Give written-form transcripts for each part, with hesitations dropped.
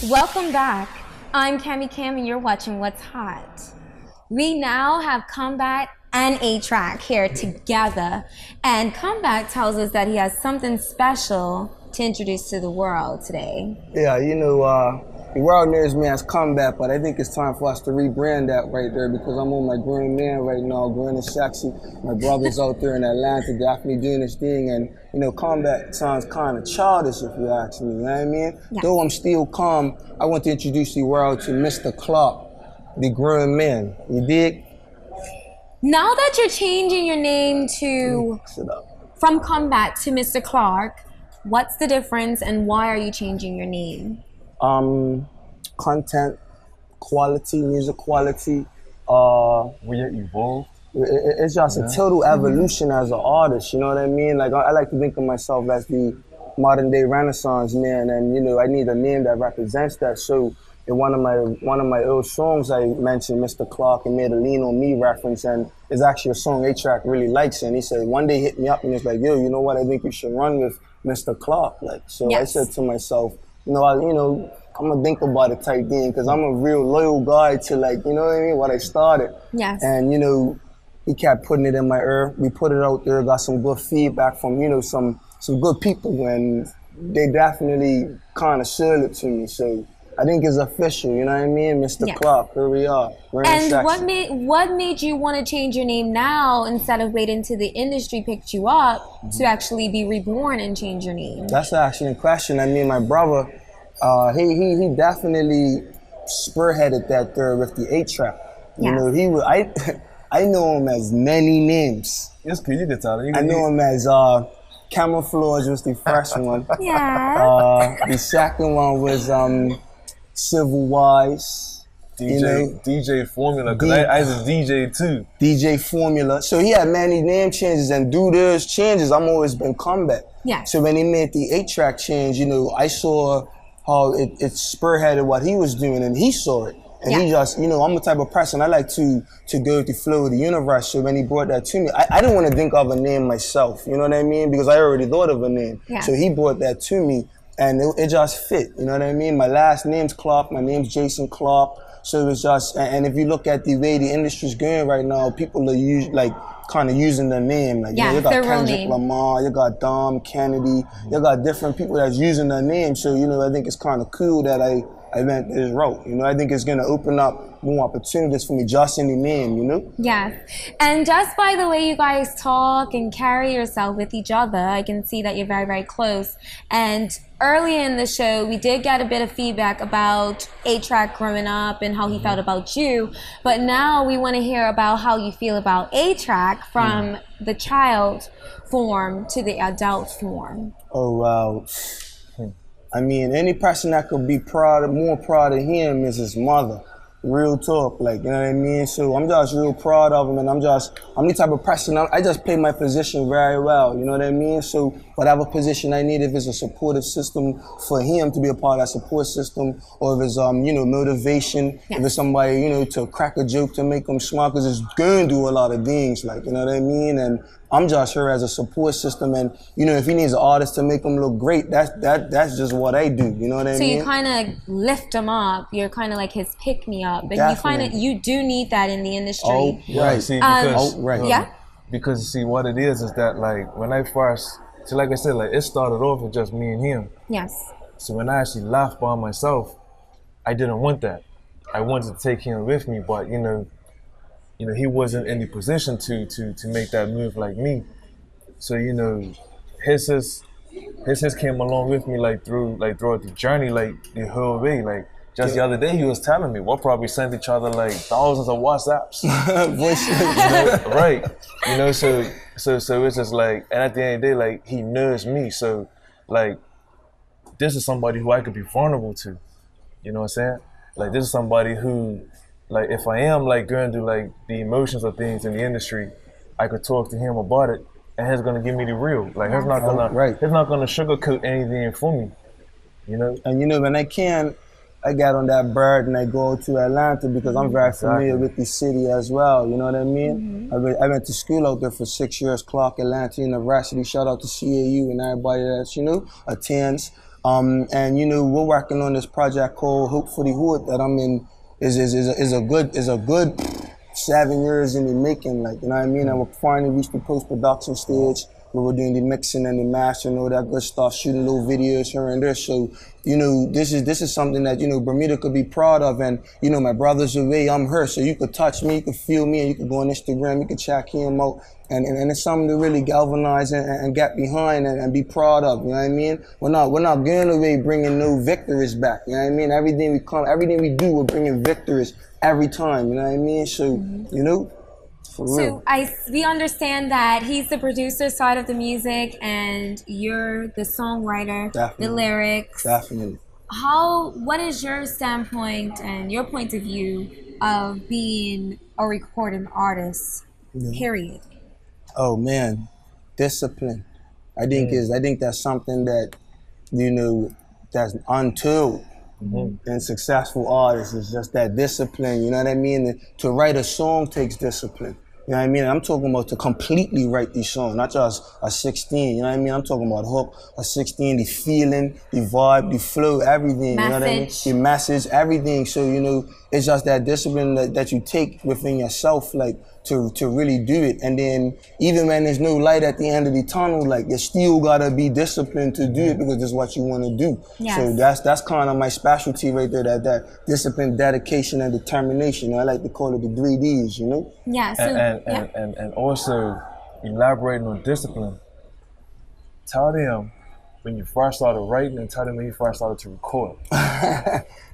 Welcome back. I'm Cami and you're watching What's Hot. We now have Combat and 8Track here together, and Combat tells us that he has something special to introduce to the world today. Yeah, you know, the world knows me as Combat, but I think it's time for us to rebrand that right there because I'm on my grown man right now, grown and sexy. My brother's out there in Atlanta definitely doing this thing, and you know, Combat sounds kind of childish if you ask me, you know what I mean? Yes. Though I'm still calm, I want to introduce the world to Mr. Clark, the grown man. You dig? Now that you're changing your name to from Combat to Mr. Clark, what's the difference and why are you changing your name? Content quality, music quality. We evolved. It's just a total evolution as an artist, you know what I mean? Like I like to think of myself as the modern day Renaissance man, and you know I need a name that represents that. So in one of my old songs, I mentioned Mr. Clark and made a Lean on Me reference, and it's actually a song 8Track really likes. And he said one day hit me up and it's like, yo, you know what? I think you should run with Mr. Clark. Like so, yes. I said to myself, I'm gonna think about it type thing because I'm a real loyal guy to like, you know what I mean, what I started. Yes. And you know, he kept putting it in my ear. We put it out there, got some good feedback from, you know, some good people, and they definitely kind of sold it to me. So I think it's official, you know what I mean? Mr. Yes. Clark, here we are. And what made you want to change your name now instead of waiting till the industry picked you up to actually be reborn and change your name? That's actually a question. I mean, my brother, he definitely spearheaded that there with the 8Track. You know, he was, I know him as many names. It's cool, you can tell him. I know him as Camouflage was the first one. Yeah. The second one was Civil Wise. DJ Formula, because I was a DJ too. DJ Formula. So he had many name changes, and due to those changes, I'm always been Combat. Yeah. So when he made the 8Track change, you know, I saw how it spearheaded what he was doing, and he saw it. And he just, you know, I'm the type of person, I like to go with the flow of the universe. So when he brought that to me, I didn't want to think of a name myself, you know what I mean? Because I already thought of a name. Yeah. So he brought that to me, and it just fit, you know what I mean? My last name's Clark, my name's Jason Clark. So it was just, and if you look at the way the industry's going right now, people are kind of using their name. Like, you know, you got Kendrick Lamar, you got Dom Kennedy, you got different people that's using their name. So, you know, I think it's kind of cool that I went this route. You know, I think it's going to open up more opportunities for me just in the name, you know? Yes. And just by the way you guys talk and carry yourself with each other, I can see that you're very, very close. And earlier in the show, we did get a bit of feedback about 8Track growing up and how he felt about you. But now we want to hear about how you feel about 8Track from the child form to the adult form. Oh, wow. I mean, any person that could be more proud of him is his mother. Real talk, like, you know what I mean? So I'm just real proud of him, and I'm the type of person, I just play my position very well, you know what I mean? So whatever position I need, if it's a supportive system for him to be a part of that support system, or if it's, you know, motivation, if it's somebody, you know, to crack a joke to make them smile, because it's going to do a lot of things, like, you know what I mean? And I'm just here as a support system, and you know, if he needs an artist to make him look great, that's just what I do. You know what I mean? So you kind of lift him up. You're kind of like his pick me up, and you do need that in the industry. Oh, right. See, because see what it is that like when I first, so like I said, like it started off with just me and him. Yes. So when I actually laughed by myself, I didn't want that. I wanted to take him with me, but you know, he wasn't in the position to make that move like me. So, you know, his came along with me throughout the journey, like the whole way. Like just the other day he was telling me, we'll probably send each other like thousands of WhatsApps. Right. You know, so it's just like, and at the end of the day, like he knows me. So like this is somebody who I could be vulnerable to. You know what I'm saying? Like this is somebody who, like if I am like going through like the emotions of things in the industry, I could talk to him about it, and he's gonna give me the real. Like he's not gonna sugarcoat anything for me, you know. And you know, when I got on that bird and I go to Atlanta because I'm very familiar with the city as well. You know what I mean? I went to school out there for 6 years, Clark Atlanta University. Shout out to CAU and everybody that attends. And you know, we're working on this project called Hope for the Hood that I'm in. Is a good 7 years in the making, like, you know what I mean? And we're finally reached the post-production stage where we're doing the mixing and the mastering, all that good stuff, shooting little videos here and there. So, you know, this is something that, you know, Bermuda could be proud of. And, you know, my brother's away, I'm her. So you could touch me, you could feel me, and you could go on Instagram, you could check him out. And it's something to really galvanize and get behind and be proud of, you know what I mean? We're not going away bringing no victories back, you know what I mean? Everything we do, we're bringing victories every time, you know what I mean? So, you know, for real. So we understand that he's the producer side of the music and you're the songwriter, Definitely. the lyrics. Definitely. What is your standpoint and your point of view of being a recording artist, period? Oh man, discipline. I think that's something that, you know, that's untold in successful artists. It's just that discipline, you know what I mean? To write a song takes discipline. You know what I mean? I'm talking about to completely write these songs, not just a 16, you know what I mean? I'm talking about hook, a 16, the feeling, the vibe, the flow, everything, Message. you know what I mean? The message, everything. So, you know, it's just that discipline that you take within yourself, like, to really do it. And then even when there's no light at the end of the tunnel, like, you still gotta be disciplined to do it because it's what you wanna do. Yes. So that's kind of my specialty right there, that discipline, dedication, and determination. I like to call it the 3Ds, you know? Yeah, so, and also elaborating on discipline. Tell them when you first started writing and tell them when you first started to record.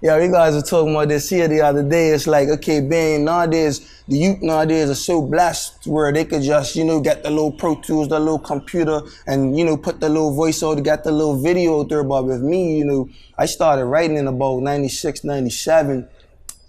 Yeah, you guys were talking about this here the other day. It's like, okay, Ben, nowadays, the youth nowadays are so blessed where they could just, you know, get the little Pro Tools, the little computer, and, you know, put the little voice out to get the little video out there. But with me, you know, I started writing in about 96, 97,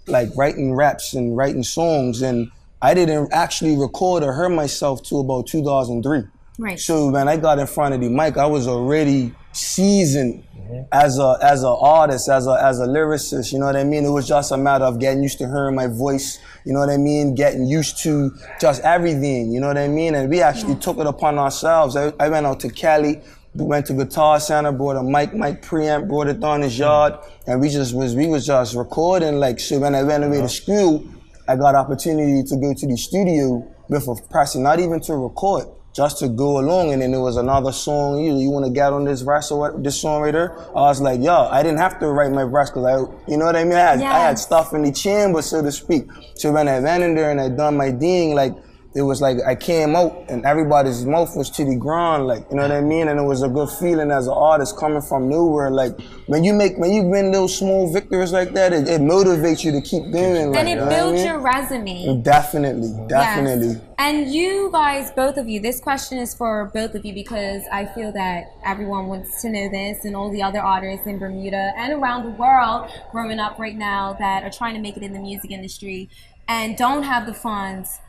like writing raps and writing songs. And I didn't actually record or hear myself till about 2003. right. So when I got in front of the mic, I was already seasoned as an artist, as a lyricist. You know what I mean? It was just a matter of getting used to hearing my voice. You know what I mean? Getting used to just everything. You know what I mean? And we actually took it upon ourselves. I went out to Cali. We went to Guitar Center, brought a mic preamp, brought it down his yard, and we was just recording. Like, so when I went away to school, I got opportunity to go to the studio with a person, not even to record, just to go along. And then there was another song, you want to get on this verse or what, this song right there? I was like, yo, I didn't have to write my verse because you know what I mean? I had stuff in the chamber, so to speak. So when I went in there and I done my thing, like, it was like I came out and everybody's mouth was to the ground, like, you know what I mean? And it was a good feeling as an artist coming from nowhere. Like, when you win those small victories like that, it motivates you to keep going. And it builds your resume. Definitely. Yes. And you guys, both of you, this question is for both of you because I feel that everyone wants to know this, and all the other artists in Bermuda and around the world growing up right now that are trying to make it in the music industry and don't have the funds.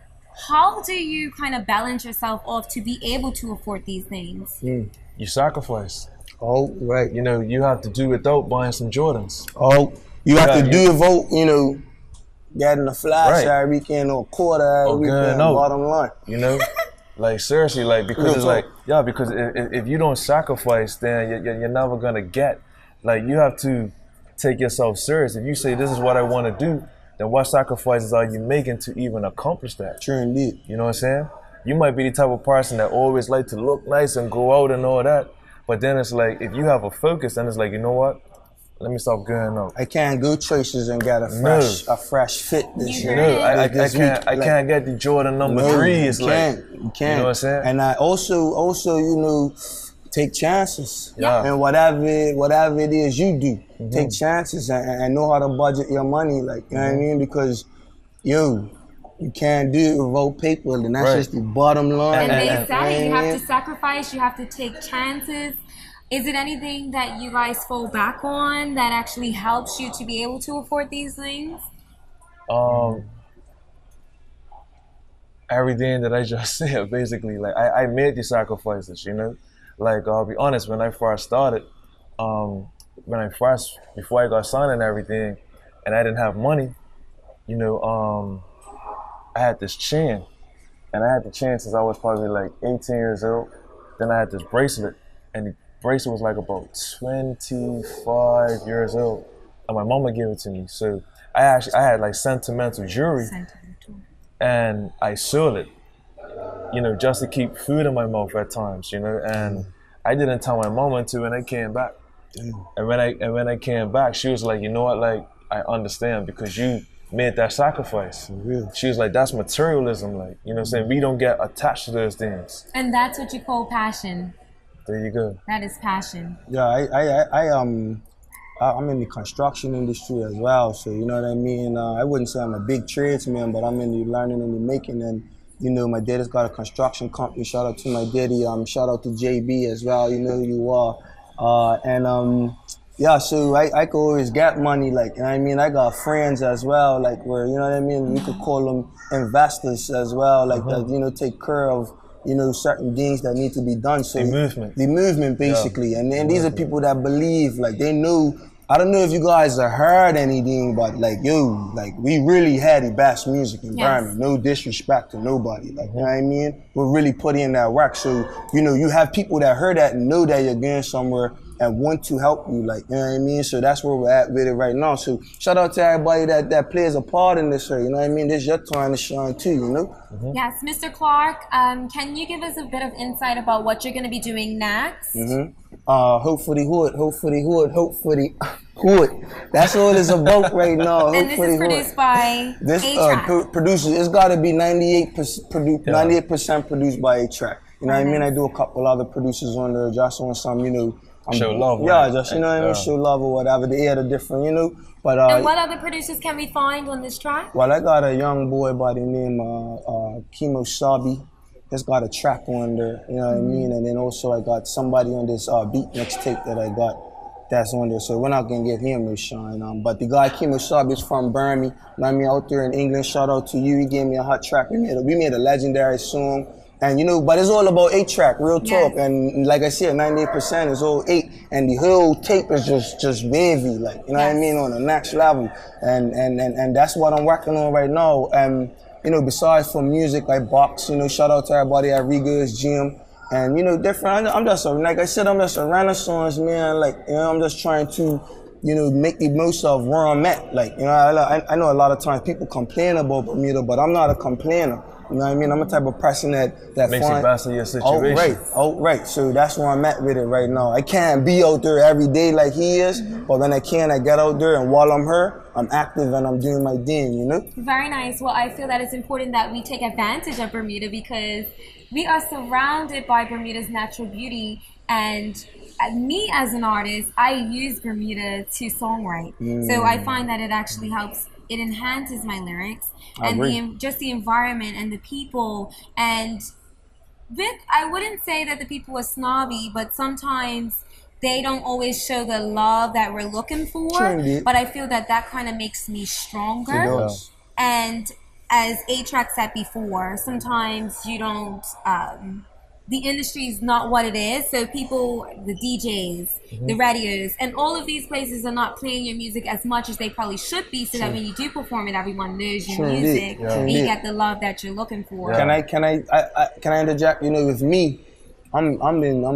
How do you kind of balance yourself off to be able to afford these things? You sacrifice. Oh, right. You know, you have to do without buying some Jordans. Oh, you have to do without, you know, getting a flash every weekend or a quarter every weekend, bottom line. You know? Like, seriously, like, because it's like, because if you don't sacrifice, then you're never going to get. Like, you have to take yourself serious. If you say, this is what I want to do, then what sacrifices are you making to even accomplish that? True indeed. You know what I'm saying? You might be the type of person that always like to look nice and go out and all that, but then it's like, if you have a focus, then it's like, you know what? Let me stop going out. I can't go choices and get a fresh fit this year. No, I can't get the Jordan number 3. It's you like, you can't. You know what I'm saying? And I also, you know, take chances. Yeah. And whatever it is you do, take chances and know how to budget your money. Like, you know what I mean? Because, you can't do it without paper, and that's just the bottom line. And they say you have to sacrifice, you have to take chances. Is it anything that you guys fall back on that actually helps you to be able to afford these things? Everything that I just said, basically. Like, I made the sacrifices, you know? Like, I'll be honest, when I first started, before I got signed and everything, and I didn't have money, you know, I had this chain, and I had the chain since I was probably like 18 years old. Then I had this bracelet, and bracelet was like about 25 years old, and my mama gave it to me. So I had like sentimental jewelry, and I sold it, you know, just to keep food in my mouth at times, you know. And I didn't tell my mama until when I came back. And when I came back, she was like, you know what, like, I understand because you made that sacrifice. She was like, that's materialism, like, you know what I'm saying? We don't get attached to those things. And that's what you call passion. There you go. That is passion. Yeah, I'm in the construction industry as well, so you know what I mean. I wouldn't say I'm a big tradesman, but I'm in the learning and the making. And you know, my daddy's got a construction company. Shout out to my daddy. Shout out to JB as well. You know who you are. Yeah, so I could always get money, like, you know what I mean? I got friends as well, like, where, you know what I mean? You could call them investors as well, like, that, you know, take care of, you know, certain things that need to be done. So the movement, basically. Yeah. And then these are people that believe, like, they know. I don't know if you guys have heard anything, but like, yo, like, we really had the best music environment. No disrespect to nobody, like, you know what I mean? We're really putting in that work. So, you know, you have people that heard that and know that you're going somewhere and want to help you, like, you know what I mean? So that's where we're at with it right now. So shout out to everybody that plays a part in this, you know what I mean? This is your time to shine too, you know? Yes, Mr. Clark, can you give us a bit of insight about what you're going to be doing next? Hope for the hood, hope for the hood, hope for the hood. That's all it's about right now. And this is produced by 8Track. Producers, it's got to be 98% produced by 8Track. You know what I mean? I do a couple other producers on there, just on some, you know, show love. Yeah, just, you know what I mean? Show love or whatever. They add a different, you know. But and what other producers can we find on this track? Well, I got a young boy by the name Kimo Sabi. He's got a track on there, you know what I mean? And then also I got somebody on this beat mixtape that I got that's on there. So we're not gonna give him no shine. But the guy Kimo Sabi is from Bermuda. You know what I mean? Out there in England. Shout out to you. He gave me a hot track. We made a legendary song. And you know, but it's all about 8Track, real talk. Yes. And like I said, 98% is all 8, and the whole tape is just wavy, like, you know what I mean, on the next level. And that's what I'm working on right now. And you know, besides from music, I box. You know, shout out to everybody at Riga's Gym, and you know, different. I'm just like I said, I'm just a renaissance man. Like, you know, I'm just trying to, you know, make the most of where I'm at. Like, you know, I know a lot of times people complain about Bermuda, but I'm not a complainer. You know what I mean? I'm the type of person that makes you best of your situation. Right. So that's where I'm at with it right now. I can't be out there every day like he is, but when I can, I get out there, and while I'm here, I'm active and I'm doing my thing, you know? Very nice. Well, I feel that it's important that we take advantage of Bermuda because we are surrounded by Bermuda's natural beauty, and me as an artist, I use Bermuda to songwrite. So I find that it actually helps. It enhances my lyrics and just the environment and the people. And I wouldn't say that the people are snobby, but sometimes they don't always show the love that we're looking for. True, but I feel that kind of makes me stronger. And as 8Track said before, sometimes you don't, the industry is not what it is. So people, the DJs, the radios, and all of these places are not playing your music as much as they probably should be, so that when you do perform it, everyone knows your music and you get the love that you're looking for. Can I interject? You know, with me, I'm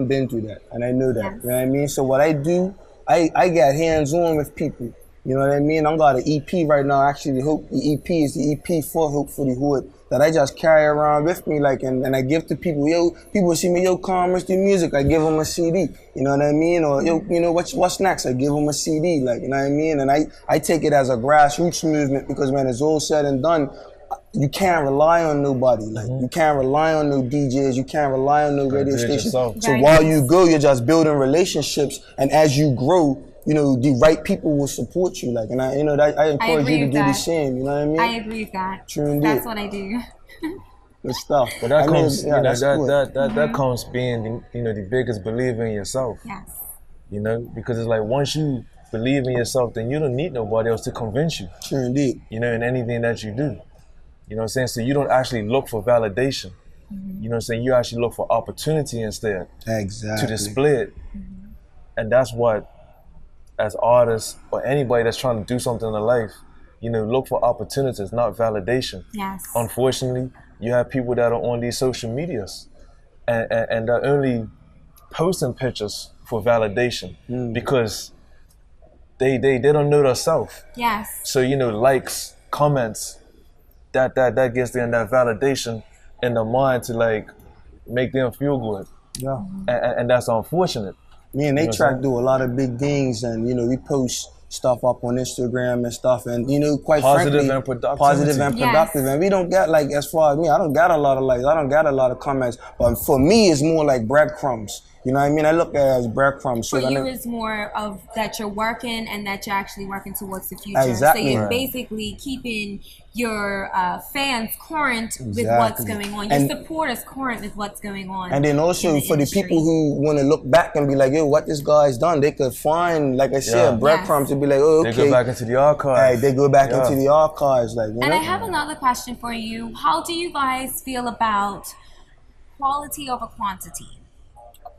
been through that, and I know that. You know what I mean? So what I do, I get hands on with people. You know what I mean? I got an EP right now. Actually, the EP is the EP for Hope for the Hood that I just carry around with me, like, and I give to people. Yo, people see me, yo, Commerce, do music. I give them a CD. You know what I mean? Or yo, you know what's next? I give them a CD. Like, you know what I mean? And I take it as a grassroots movement because when it's all said and done, you can't rely on nobody. Like, you can't rely on no DJs. You can't rely on no radio stations. So while you go, you're just building relationships, and as you grow, you know, the right people will support you. Like, and I encourage you to do the same. You know what I mean? I agree with that. True indeed. That's what I do. Good stuff. But that comes, that comes being, the biggest believer in yourself. Yes. You know, because it's like once you believe in yourself, then you don't need nobody else to convince you. True indeed. You know, in anything that you do. You know what I'm saying? So you don't actually look for validation. You know what I'm saying? You actually look for opportunity instead. Exactly. To display it. And that's what, as artists or anybody that's trying to do something in their life, look for opportunities, not validation. Yes. Unfortunately, you have people that are on these social medias and they're only posting pictures for validation because they don't know themselves. Yes. So likes, comments, that gives them that validation in the mind to like make them feel good. Yeah. And that's unfortunate. Me and 8Track do a lot of big things, and we post stuff up on Instagram and stuff, and quite Positive frankly, and productive. positive and productive. Yes. And we don't get, like, as far as me, I don't got a lot of likes, I don't got a lot of comments, but for me, it's more like breadcrumbs. You know what I mean? I look at it as breadcrumbs. For you, it's more of that you're working and that you're actually working towards the future. Exactly. So you're basically keeping your fans current with what's going on. Your supporters current with what's going on. And then also for the people who want to look back and be like, yo, what this guy's done, they could find, like I said, breadcrumbs to be like, oh, okay. They go back into the archives. They go back into the archives. Like, and I have another question for you. How do you guys feel about quality over quantity?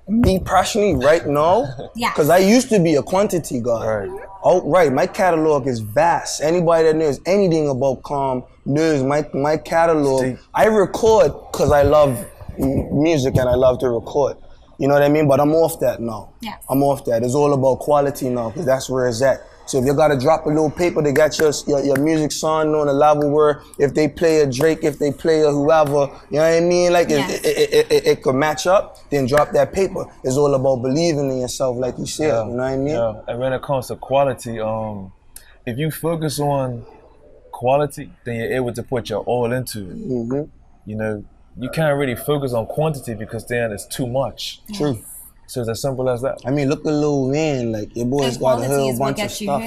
Me personally, right now, because I used to be a quantity guy. Right. Oh, right. My catalog is vast. Anybody that knows anything about Calm knows my catalog. I record because I love music and I love to record. You know what I mean? But I'm off that now. Yeah. I'm off that. It's all about quality now because that's where it's at. So if you gotta drop a little paper to get your music song on a level where if they play a Drake, if they play a whoever, you know what I mean? Like it could match up, then drop that paper. It's all about believing in yourself, like you said, you know what I mean? Yeah. And when it comes to quality, if you focus on quality, then you're able to put your all into it. Mm-hmm. You can't really focus on quantity because then it's too much. True. So it's as simple as that. I mean, look at Lil Wayne, like your boy's got a whole bunch of stuff.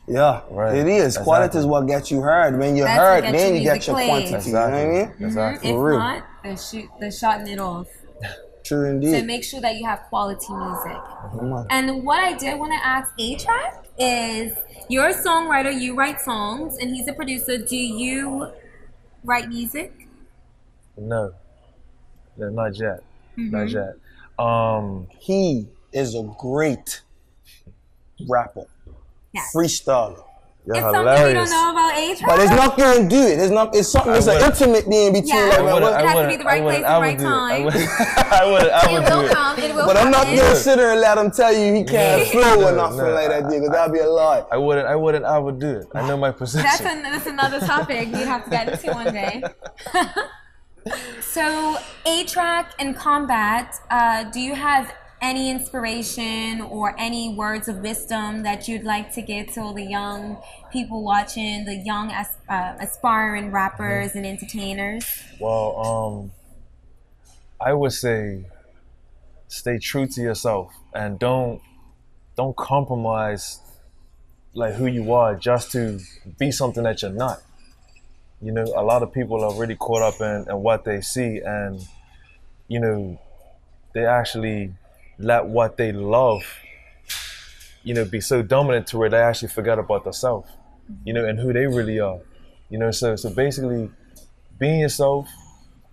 Yeah, right. It is. Exactly. Quality is what gets you heard. When you're heard, then you get your quantity. Exactly. You know what I mean? Exactly. If For real. not, they're shutting it off. True indeed. So make sure that you have quality music. And what I did want to ask 8Track is, you're a songwriter, you write songs, and he's a producer. Do you write music? No, not yet. Not yet. He is a great rapper, freestyler. It's something you don't know about 8Track. But it's not gonna do it. It's something. It's an intimate thing between. Yeah, like, it has to be the right place at the right time. I would do it. It will But I'm not come. gonna sit there and let him tell you he can't flow or nothing like that, because that'd be a lie. I would do it. I know my position. That's another topic we have to get into one day. So 8Track and Combat, do you have any inspiration or any words of wisdom that you'd like to give to all the young people watching, the young aspiring rappers and entertainers? Well, I would say stay true to yourself and don't compromise like who you are just to be something that you're not. A lot of people are really caught up in what they see, and they actually let what they love, be so dominant to where they actually forget about themselves, and who they really are. So basically being yourself,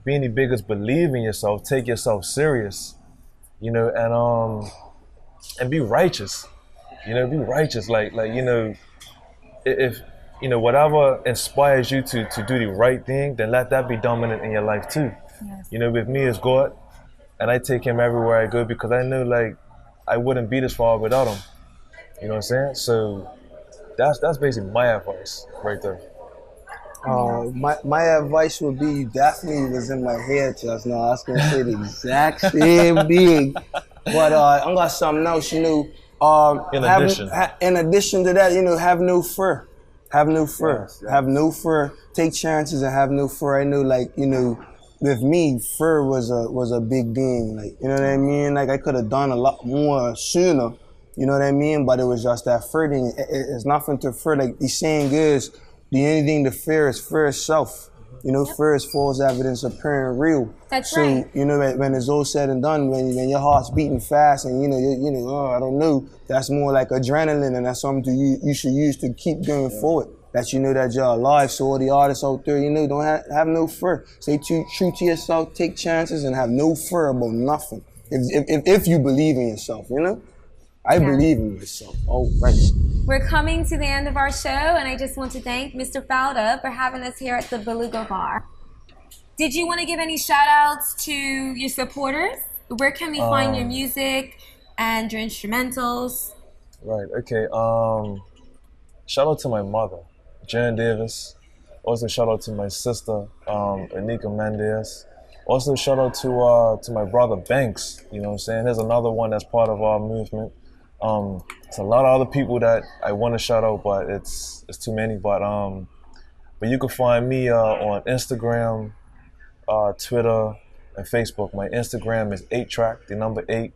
being the biggest, believe in yourself, take yourself serious, and be righteous. Be righteous, if whatever inspires you to do the right thing, then let that be dominant in your life too. Yes. With me it's God, and I take him everywhere I go because I know I wouldn't be this far without him. You know what I'm saying? So that's basically my advice right there. My advice would be, you definitely was in my head just now. I was gonna say the exact same thing, but I got something else. In addition to that, have no fear. Have no fear. Yes. Have no fear. Take chances and have no fear. I know, with me, fear was a big thing. You know what I mean? I could have done a lot more sooner. You know what I mean? But it was just that fear thing. It's nothing to fear. Like the saying is, the only thing to fear is self. Fear is false evidence appearing real. That's right. So, when it's all said and done, when your heart's beating fast and, I don't know, that's more like adrenaline, and that's something you should use to keep going forward. That that you're alive. So all the artists out there, don't have no fear. Stay true to yourself, take chances, and have no fear about nothing. If you believe in yourself, I believe in myself. Oh, right. We're coming to the end of our show, and I just want to thank Mr. Fauda for having us here at the Beluga Bar. Did you want to give any shout outs to your supporters? Where can we find your music? and your instrumentals? Right. Okay. Shout out to my mother, Jan Davis. Also shout out to my sister, Anika Mendez. Also shout out to my brother Banks. You know what I'm saying? There's another one that's part of our movement. It's a lot of other people that I want to shout out, but it's too many. But you can find me on Instagram, Twitter, and Facebook. My Instagram is 8Track, the number 8,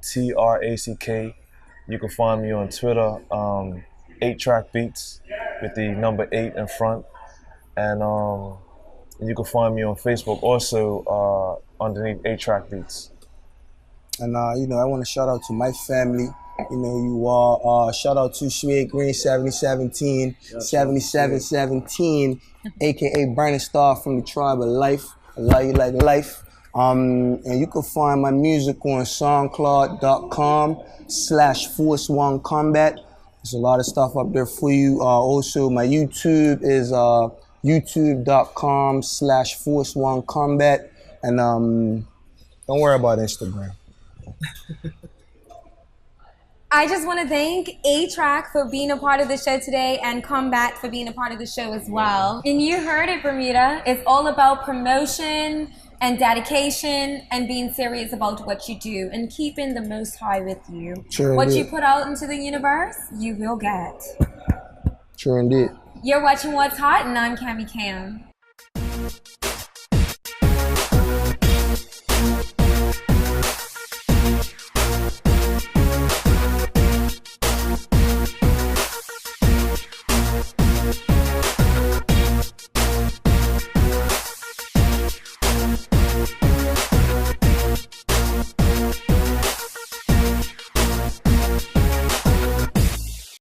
TRACK. You can find me on Twitter, 8Track Beats, with the number 8 in front. And you can find me on Facebook also underneath 8Track Beats. And you know, I want to shout out to my family. You know, you are shout out to Shway Green 7017, 7717, aka Burning Star from the Tribe of Life. I love you like life. And you can find my music on SoundCloud.com/Force One Combat. There's a lot of stuff up there for you. Also, my YouTube is YouTube.com/Force One Combat. And don't worry about Instagram. I just want to thank 8Track for being a part of the show today and Combat for being a part of the show as well. And you heard it, Bermuda. It's all about promotion and dedication and being serious about what you do and keeping the Most High with you. Sure what indeed. you put out into the universe, you will get. Sure indeed. You're watching What's Hot, and I'm Cami Cam.